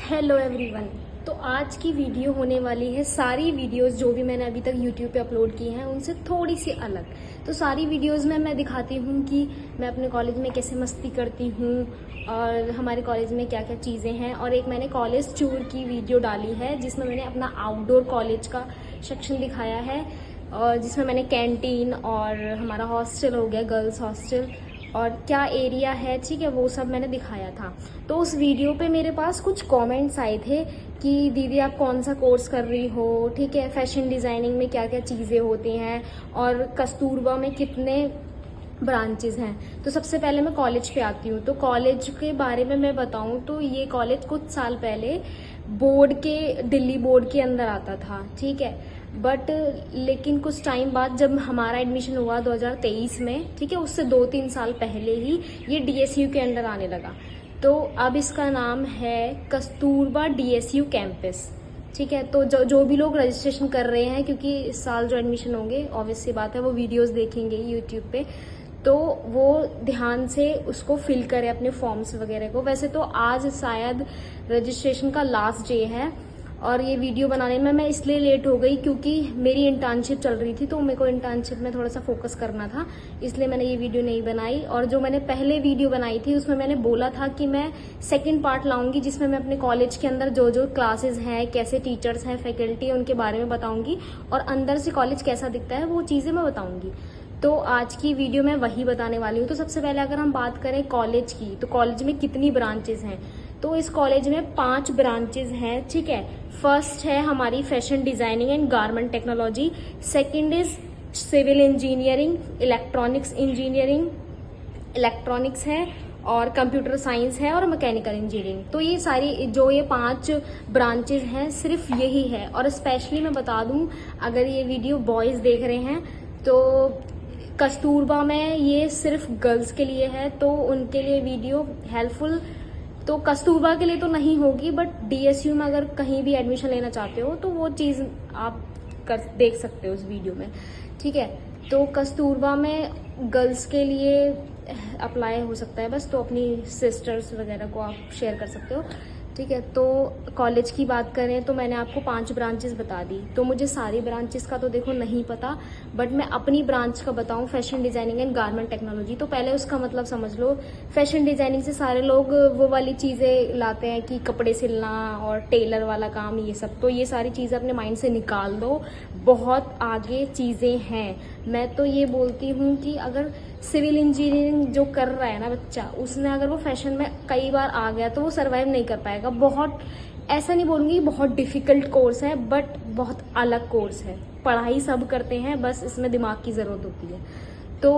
Hello everyone. तो आज की वीडियो होने वाली है, सारी वीडियोस जो भी मैंने अभी तक यूट्यूब पे अपलोड की हैं उनसे थोड़ी सी अलग। तो सारी वीडियोस में मैं दिखाती हूँ कि मैं अपने कॉलेज में कैसे मस्ती करती हूँ और हमारे कॉलेज में क्या क्या चीज़ें हैं। और एक मैंने कॉलेज टूर की वीडियो डाली है जिसमें मैंने अपना आउटडोर कॉलेज का सेक्शन दिखाया है, और जिसमें मैंने कैंटीन और हमारा हॉस्टल हो गया, गर्ल्स हॉस्टल, और क्या एरिया है, ठीक है, वो सब मैंने दिखाया था। तो उस वीडियो पे मेरे पास कुछ कमेंट्स आए थे कि दीदी आप कौन सा कोर्स कर रही हो, ठीक है, फैशन डिज़ाइनिंग में क्या क्या चीज़ें होती हैं और कस्तूरबा में कितने ब्रांचेस हैं। तो सबसे पहले मैं कॉलेज पे आती हूँ। तो कॉलेज के बारे में मैं बताऊँ तो ये कॉलेज कुछ साल पहले बोर्ड के, दिल्ली बोर्ड के अंदर आता था, ठीक है, बट लेकिन कुछ टाइम बाद जब हमारा एडमिशन हुआ 2023 में, ठीक है, उससे 2-3 साल पहले ही ये डीएसयू के अंडर आने लगा। तो अब इसका नाम है कस्तूरबा डीएसयू कैंपस, ठीक है। तो जो भी लोग रजिस्ट्रेशन कर रहे हैं, क्योंकि इस साल जो एडमिशन होंगे ऑब्वियस सी बात है वो वीडियोस देखेंगे यूट्यूब पे, तो वो ध्यान से उसको फिल करें अपने फॉर्म्स वगैरह को। वैसे तो आज शायद रजिस्ट्रेशन का लास्ट डे है, और ये वीडियो बनाने में मैं इसलिए लेट हो गई क्योंकि मेरी इंटर्नशिप चल रही थी, तो मेरे को इंटर्नशिप में थोड़ा सा फोकस करना था, इसलिए मैंने ये वीडियो नहीं बनाई। और जो मैंने पहले वीडियो बनाई थी उसमें मैंने बोला था कि मैं सेकंड पार्ट लाऊंगी जिसमें मैं अपने कॉलेज के अंदर जो जो क्लासेस हैं, कैसे टीचर्स हैं, फैकल्टी, उनके बारे में बताऊंगी, और अंदर से कॉलेज कैसा दिखता है वो चीज़ें मैं बताऊंगी। तो आज की वीडियो में वही बताने वाली हूँ। तो सबसे पहले अगर हम बात करें कॉलेज की, तो कॉलेज में कितनी ब्रांचेज हैं। तो इस कॉलेज में 5 ब्रांचेज हैं, ठीक है। फर्स्ट है हमारी fashion designing and garment technology, second is civil engineering, electronics engineering, electronics है, और कंप्यूटर साइंस है, और मैकेनिकल इंजीनियरिंग। तो ये सारी जो ये 5 ब्रांचेज हैं सिर्फ यही है। और स्पेशली मैं बता दूं, अगर ये वीडियो बॉयज़ देख रहे हैं तो कस्तूरबा में ये सिर्फ गर्ल्स के लिए है, तो उनके लिए वीडियो हेल्पफुल तो कस्तूरबा के लिए तो नहीं होगी, बट डीएसयू में अगर कहीं भी एडमिशन लेना चाहते हो तो वो चीज़ आप देख सकते हो उस वीडियो में, ठीक है। तो कस्तूरबा में गर्ल्स के लिए अप्लाई हो सकता है बस, तो अपनी सिस्टर्स वगैरह को आप शेयर कर सकते हो, ठीक है। तो कॉलेज की बात करें तो मैंने आपको 5 ब्रांचेस बता दी। तो मुझे सारी ब्रांचेस का तो देखो नहीं पता, बट मैं अपनी ब्रांच का बताऊं, fashion designing and garment technology. तो पहले उसका मतलब समझ लो। फैशन डिजाइनिंग से सारे लोग वो वाली चीज़ें लाते हैं कि कपड़े सिलना और टेलर वाला काम, ये सब। तो ये सारी चीज़ें अपने माइंड से निकाल दो, बहुत आगे चीज़ें हैं। मैं तो ये बोलती हूँ कि अगर सिविल इंजीनियरिंग जो कर रहा है ना बच्चा, उसने अगर वो फैशन में कई बार आ गया तो वो सर्वाइव नहीं कर पाएगा। बहुत, ऐसा नहीं बोलूँगी बहुत डिफिकल्ट कोर्स है, बट बहुत अलग कोर्स है। पढ़ाई सब करते हैं, बस इसमें दिमाग की ज़रूरत होती है। तो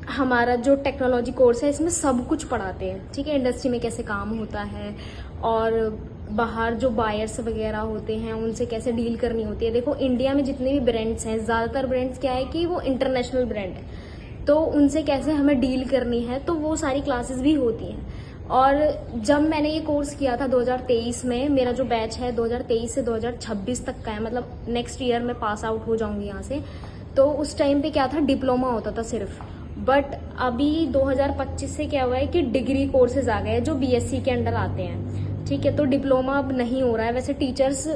हमारा जो टेक्नोलॉजी कोर्स है इसमें सब कुछ पढ़ाते हैं, ठीक है। इंडस्ट्री में कैसे काम होता है, और बाहर जो बायर्स वगैरह होते हैं उनसे कैसे डील करनी होती है। देखो इंडिया में जितने भी ब्रांड्स हैं, ज़्यादातर ब्रांड्स क्या है कि वो इंटरनेशनल ब्रांड है, तो उनसे कैसे हमें डील करनी है, तो वो सारी क्लासेस भी होती हैं। और जब मैंने ये कोर्स किया था 2023 में, मेरा जो बैच है 2023 से 2026 तक का है, मतलब नेक्स्ट ईयर में पास आउट हो जाऊंगी यहाँ से। तो उस टाइम पे क्या था, डिप्लोमा होता था सिर्फ, बट अभी 2025 से क्या हुआ है कि डिग्री कोर्सेज आ गए हैं जो बीएससी के अंडर आते हैं, ठीक है। तो डिप्लोमा अब नहीं हो रहा है। वैसे टीचर्स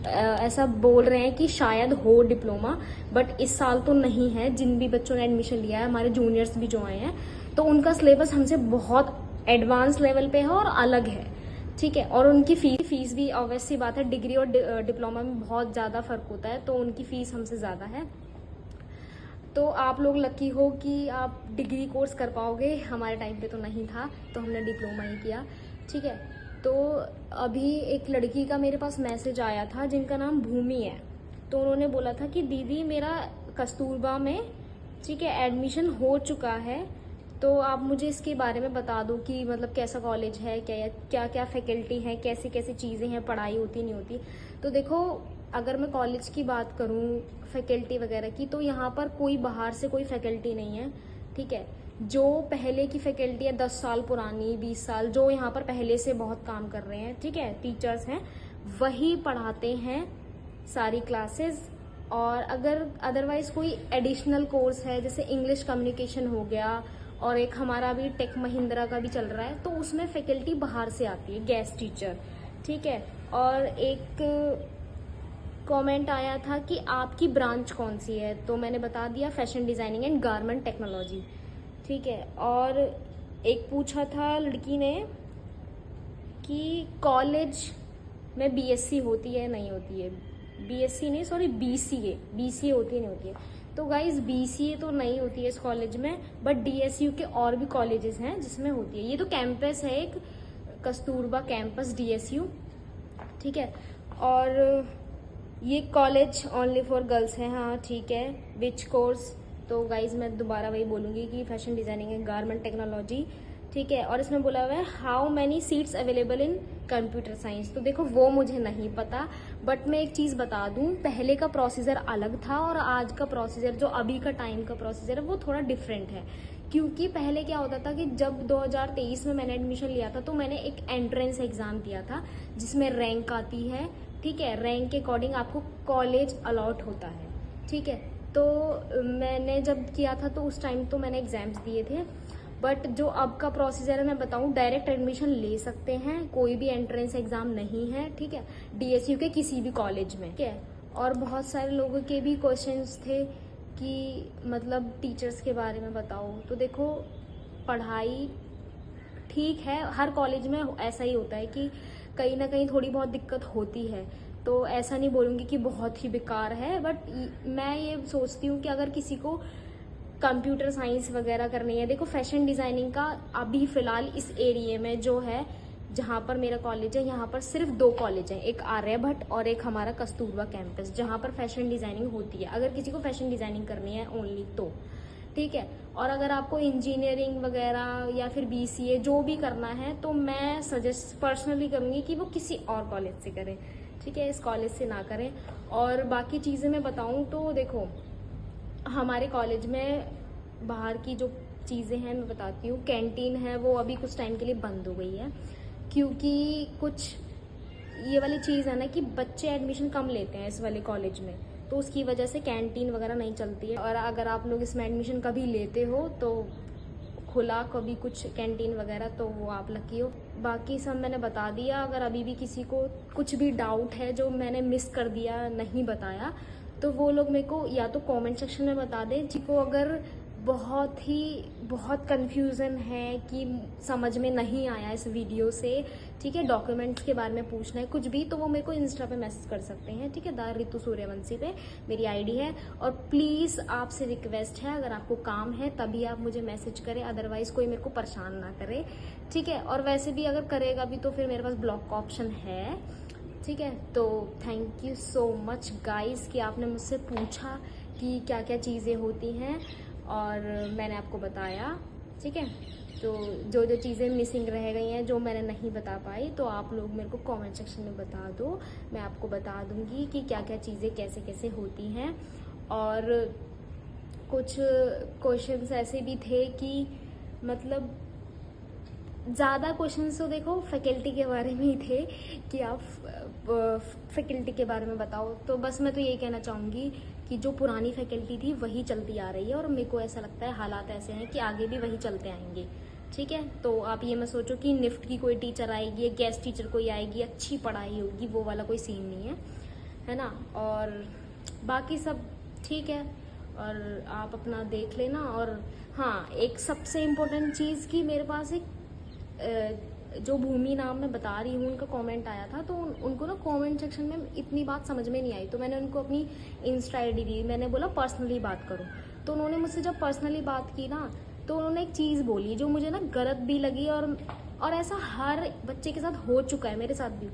ऐसा बोल रहे हैं कि शायद हो डिप्लोमा, बट इस साल तो नहीं है। जिन भी बच्चों ने एडमिशन लिया है, हमारे जूनियर्स भी जो आए हैं, तो उनका सिलेबस हमसे बहुत एडवांस लेवल पे है और अलग है, ठीक है। और उनकी फीस भी ऑब्वियस सी बात है, डिग्री और डिप्लोमा में बहुत ज़्यादा फर्क होता है, तो उनकी फीस हमसे ज़्यादा है। तो आप लोग लकी हो कि आप डिग्री कोर्स कर पाओगे, हमारे टाइम पे तो नहीं था, तो हमने डिप्लोमा ही किया, ठीक है। तो अभी एक लड़की का मेरे पास मैसेज आया था जिनका नाम भूमि है। तो उन्होंने बोला था कि दीदी मेरा कस्तूरबा में, ठीक है, एडमिशन हो चुका है, तो आप मुझे इसके बारे में बता दो कि मतलब कैसा कॉलेज है, क्या क्या फैकल्टी है, कैसी कैसी चीज़ें हैं, पढ़ाई होती नहीं होती। तो देखो अगर मैं कॉलेज की बात करूँ, फैकल्टी वगैरह की, तो यहाँ पर कोई बाहर से कोई फैकल्टी नहीं है, ठीक है। जो पहले की फैकल्टी है 10 साल पुरानी, 20 साल, जो यहाँ पर पहले से बहुत काम कर रहे हैं, ठीक है, टीचर्स हैं, वही पढ़ाते हैं सारी क्लासेस। और अगर अदरवाइज कोई एडिशनल कोर्स है, जैसे इंग्लिश कम्युनिकेशन हो गया, और एक हमारा अभी टेक महिंद्रा का भी चल रहा है, तो उसमें फैकल्टी बाहर से आती है, गेस्ट टीचर, ठीक है। और एक कमेंट आया था कि आपकी ब्रांच कौन सी है, तो मैंने बता दिया fashion designing and garment technology, ठीक है। और एक पूछा था लड़की ने कि कॉलेज में बीएससी होती है नहीं होती है, बीएससी नहीं सॉरी बीसीए होती है नहीं होती है। तो गाइज बीसीए तो नहीं होती है इस कॉलेज में, बट डीएसयू के और भी कॉलेजेस हैं जिसमें होती है। ये तो कैंपस है एक, कस्तूरबा कैंपस डीएसयू, ठीक है। और ये कॉलेज ओनली फॉर गर्ल्स है, हाँ ठीक है। विच कोर्स, तो गाइज मैं दोबारा वही बोलूँगी कि फैशन डिज़ाइनिंग है, गारमेंट टेक्नोलॉजी, ठीक है। और इसमें बोला हुआ है how many seats available in computer science, तो देखो वो मुझे नहीं पता, बट मैं एक चीज़ बता दूं, पहले का प्रोसीजर अलग था और आज का प्रोसीजर जो अभी का टाइम का प्रोसीजर है वो थोड़ा डिफरेंट है। क्योंकि पहले क्या होता था कि जब 2023 में मैंने एडमिशन लिया था तो मैंने एक एंट्रेंस एग्ज़ाम दिया था जिसमें रैंक आती है, ठीक है। रैंक के अकॉर्डिंग आपको कॉलेज अलॉट होता है, ठीक है। तो मैंने जब किया था तो उस टाइम तो मैंने एग्ज़ाम्स दिए थे, बट जो अब का प्रोसीजर है मैं बताऊं, डायरेक्ट एडमिशन ले सकते हैं, कोई भी एंट्रेंस एग्जाम नहीं है, ठीक है, डीएसयू के किसी भी कॉलेज में, ठीक है। और बहुत सारे लोगों के भी क्वेश्चंस थे कि मतलब टीचर्स के बारे में बताओ, तो देखो पढ़ाई ठीक है, हर कॉलेज में ऐसा ही होता है कि कहीं ना कहीं थोड़ी बहुत दिक्कत होती है, तो ऐसा नहीं बोलूँगी कि बहुत ही बेकार है, बट मैं ये सोचती हूँ कि अगर किसी को कंप्यूटर साइंस वगैरह करनी है, देखो फैशन डिज़ाइनिंग का अभी फ़िलहाल इस एरिया में जो है, जहाँ पर मेरा कॉलेज है, यहाँ पर सिर्फ 2 कॉलेज हैं, एक आर्यभट्ट और एक हमारा कस्तूरबा कैंपस, जहाँ पर फैशन डिज़ाइनिंग होती है। अगर किसी को फैशन डिज़ाइनिंग करनी है ओनली तो, ठीक है। और अगर आपको इंजीनियरिंग वगैरह या फिर बीसीए जो भी करना है, तो मैं सजेस्ट पर्सनली करूँगी कि वो किसी और कॉलेज से करें, ठीक है, इस कॉलेज से ना करें। और बाकी चीज़ें मैं बताऊँ तो देखो, हमारे कॉलेज में बाहर की जो चीज़ें हैं मैं बताती हूँ। कैंटीन है वो अभी कुछ टाइम के लिए बंद हो गई है, क्योंकि कुछ ये वाली चीज़ है ना कि बच्चे एडमिशन कम लेते हैं इस वाले कॉलेज में, तो उसकी वजह से कैंटीन वगैरह नहीं चलती है। और अगर आप लोग इसमें एडमिशन कभी लेते हो तो खुला कभी कुछ कैंटीन वगैरह, तो वो आप लकी हो। बाकी सब मैंने बता दिया। अगर अभी भी किसी को कुछ भी डाउट है जो मैंने मिस कर दिया, नहीं बताया, तो वो लोग मेरे को या तो कमेंट सेक्शन में बता दें। जिसको अगर बहुत कंफ्यूजन है कि समझ में नहीं आया इस वीडियो से, ठीक है, डॉक्यूमेंट्स के बारे में पूछना है कुछ भी, तो वो मेरे को इंस्टा पे मैसेज कर सकते हैं, ठीक है, द ऋतु सूर्यवंशी पे मेरी आईडी है। और प्लीज़ आपसे रिक्वेस्ट है, अगर आपको काम है तभी आप मुझे मैसेज करें, अदरवाइज कोई मेरे को परेशान ना करे, ठीक है। और वैसे भी अगर करेगा भी तो फिर मेरे पास ब्लॉक का ऑप्शन है, ठीक है। तो thank you so much guys कि आपने मुझसे पूछा कि क्या क्या चीज़ें होती हैं और मैंने आपको बताया, ठीक है। तो जो जो चीज़ें मिसिंग रह गई हैं, जो मैंने नहीं बता पाई, तो आप लोग मेरे को कमेंट सेक्शन में बता दो, मैं आपको बता दूंगी कि क्या क्या चीज़ें कैसे कैसे होती हैं। और कुछ क्वेश्चंस ऐसे भी थे कि मतलब ज़्यादा क्वेश्चंस तो देखो फैकल्टी के बारे में ही थे कि आप फैकल्टी के बारे में बताओ। तो बस मैं तो यही कहना चाहूँगी कि जो पुरानी फैकल्टी थी वही चलती आ रही है, और मेरे को ऐसा लगता है हालात ऐसे हैं कि आगे भी वही चलते आएंगे, ठीक है। तो आप ये मत सोचो कि निफ्ट की कोई टीचर आएगी या गेस्ट टीचर कोई आएगी, अच्छी पढ़ाई होगी, वो वाला कोई सीन नहीं है ना। और बाकी सब ठीक है, और आप अपना देख लेना। और हाँ, एक सबसे इम्पोर्टेंट चीज़ कि मेरे पास एक जो भूमि नाम मैं बता रही हूँ, उनका कमेंट आया था, तो उनको ना कमेंट सेक्शन में इतनी बात समझ में नहीं आई, तो मैंने उनको अपनी इंस्टा आईडी दी, मैंने बोला पर्सनली बात करो। तो उन्होंने मुझसे जब पर्सनली बात की ना, तो उन्होंने एक चीज़ बोली जो मुझे ना गलत भी लगी, और ऐसा हर बच्चे के साथ हो चुका है, मेरे साथ भी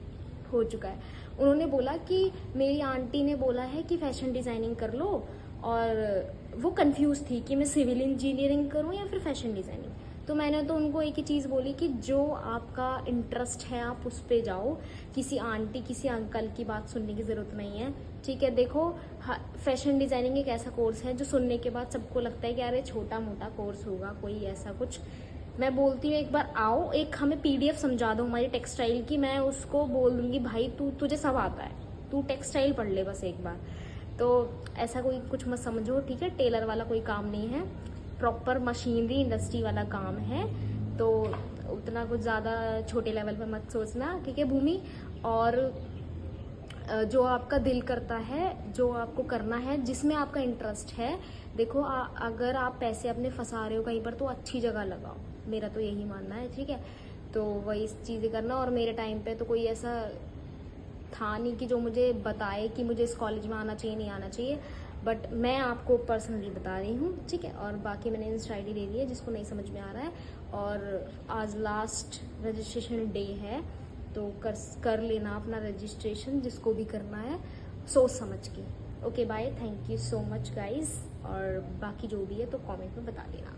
हो चुका है। उन्होंने बोला कि मेरी आंटी ने बोला है कि फैशन डिज़ाइनिंग कर लो, और वो कंफ्यूज थी कि मैं सिविल इंजीनियरिंग करूँ या फिर फैशन डिज़ाइनिंग। तो मैंने तो उनको एक ही चीज़ बोली कि जो आपका इंटरेस्ट है आप उस पे जाओ, किसी आंटी किसी अंकल की बात सुनने की ज़रूरत नहीं है, ठीक है। देखो फैशन डिज़ाइनिंग एक ऐसा कोर्स है जो सुनने के बाद सबको लगता है कि यार ये छोटा मोटा कोर्स होगा कोई ऐसा कुछ। मैं बोलती हूँ एक बार आओ, एक हमें PDF समझा दो हमारी टेक्सटाइल की, मैं उसको बोल दूँगी भाई तुझे सब आता है, तू टेक्सटाइल पढ़ ले बस एक बार। तो ऐसा कोई कुछ मत समझो, ठीक है, टेलर वाला कोई काम नहीं है, प्रॉपर मशीनरी इंडस्ट्री वाला काम है, तो उतना कुछ ज़्यादा छोटे लेवल पर मत सोचना, ठीक है भूमि। और जो आपका दिल करता है, जो आपको करना है, जिसमें आपका इंटरेस्ट है। देखो अगर आप पैसे अपने फंसा रहे हो कहीं पर तो अच्छी जगह लगाओ, मेरा तो यही मानना है, ठीक है। तो वही चीज़ें करना। और मेरे टाइम पे तो कोई ऐसा था नहीं कि जो मुझे बताए कि मुझे इस कॉलेज में आना चाहिए नहीं आना चाहिए, बट मैं आपको पर्सनली बता रही हूँ, ठीक है। और बाकी मैंने इंस्टा ID दे दी है जिसको नहीं समझ में आ रहा है। और आज लास्ट रजिस्ट्रेशन डे है, तो कर लेना अपना रजिस्ट्रेशन, जिसको भी करना है सोच समझ के। Okay bye, thank you so much guys. और बाकी जो भी है तो कमेंट में बता देना।